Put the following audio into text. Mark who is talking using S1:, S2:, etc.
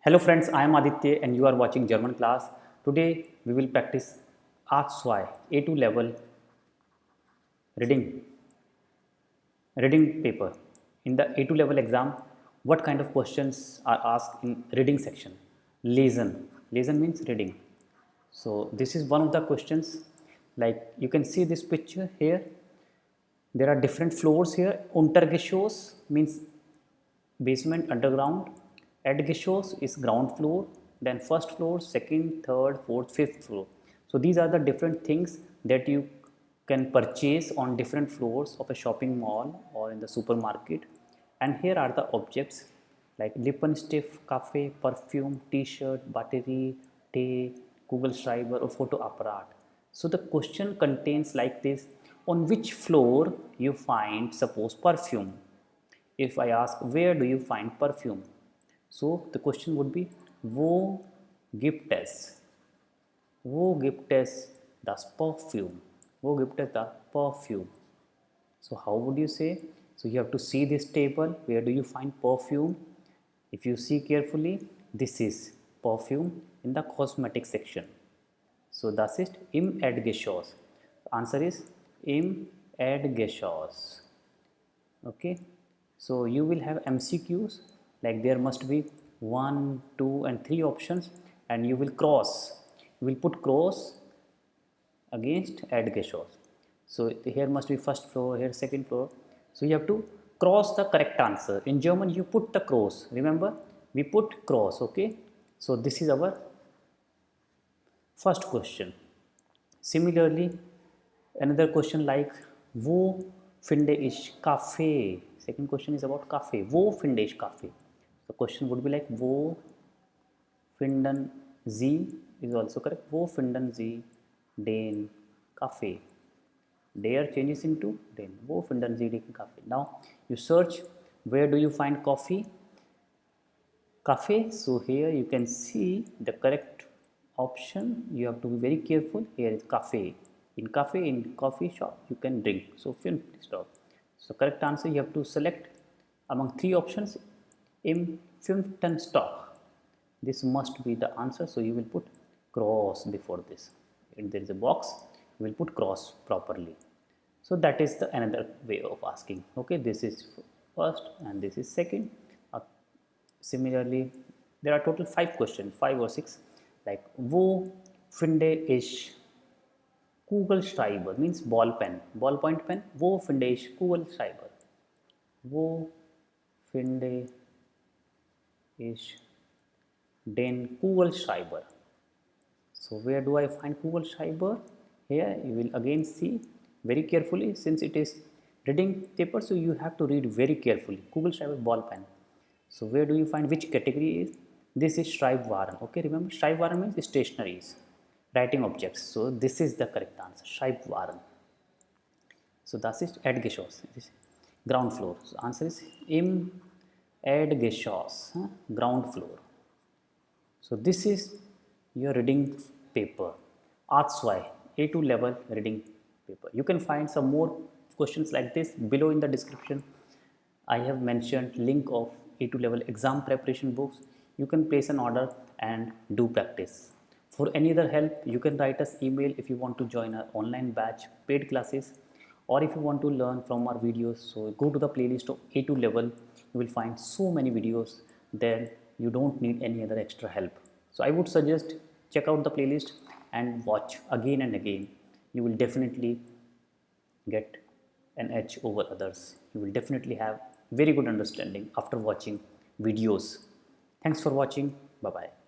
S1: Hello friends, I am Aditya and you are watching German class. Today we will practice Herzlich A2 level reading paper. In the A2 level exam, what kind of questions are asked in reading section? Lesen. Lesen means reading. So this is one of the questions. Like you can see this picture here. There are different floors here. Untergeschoss means basement, underground. Erdgeschoss is ground floor, then first floor, second, third, fourth, fifth floor. So these are the different things that you can purchase on different floors of a shopping mall or in the supermarket. And here are the objects like Lippenstift, cafe, perfume, t-shirt, battery, tea, Google Schreiber or photo apparat. So the question contains like this: on which floor you find suppose perfume? If I ask where do you find perfume, so the question would be wo gibt es? Wo gibt es das Perfume? Wo gibt es das Perfume? So how would you say? So you have to see this table. Where do you find perfume? If you see carefully, this is perfume in the cosmetic section. So das ist im Erdgeschoss. The answer is im Erdgeschoss. Okay. So you will have MCQs, like there must be 1, 2 and 3 options, and you will put cross against Erdgeschoss. So here must be first floor, here second floor. So you have to cross the correct answer. In German you put the cross, remember we put cross, okay. So this is our first question. Similarly, another question like wo finde ich Kaffee? Second question is about cafe. Wo finde ich Kaffee? The question would be like wo finden Sie is also correct. Wo finden Sie den Kaffee? Der changes into den. Wo finden Sie den Kaffee? Now you search where do you find coffee? Cafe. So here you can see the correct option. You have to be very careful. Here is cafe. In coffee shop you can drink. So stop. So correct answer you have to select among 3 options im 5. Stock. This must be the answer. So you will put cross before this. If there is a box, you will put cross properly. So that is the another way of asking. Okay, this is first and this is second. Similarly, there are total 5 questions, 5 or 6. Like wo finde ich Kugelschreiber means ball pen, ballpoint pen. Wo finde ich Kugelschreiber? Wo finde ich den Kugelschreiber? So where do I find Kugelschreiber? Here you will again see very carefully, since it is reading paper, so you have to read very carefully. Kugelschreiber ball pen. So where do you find which category is? This is Schreibwaren. Okay, remember Schreibwaren means stationaries, writing objects. So this is the correct answer, Schreibwaren. So das ist Erdgeschoss, ground floor. So answer is im Erdgeschoss, ground floor. So this is your reading paper, Herzlich A2 level reading paper. You can find some more questions like this below in the description. I have mentioned link of A2 level exam preparation books. You can place an order and do practice. For any other help, you can write us email if you want to join our online batch paid classes, or if you want to learn from our videos. So go to the playlist of A2 level. You will find so many videos there. You don't need any other extra help. So I would suggest check out the playlist and watch again and again. You will definitely get an edge over others. You will definitely have very good understanding after watching videos. Thanks for watching. Bye bye.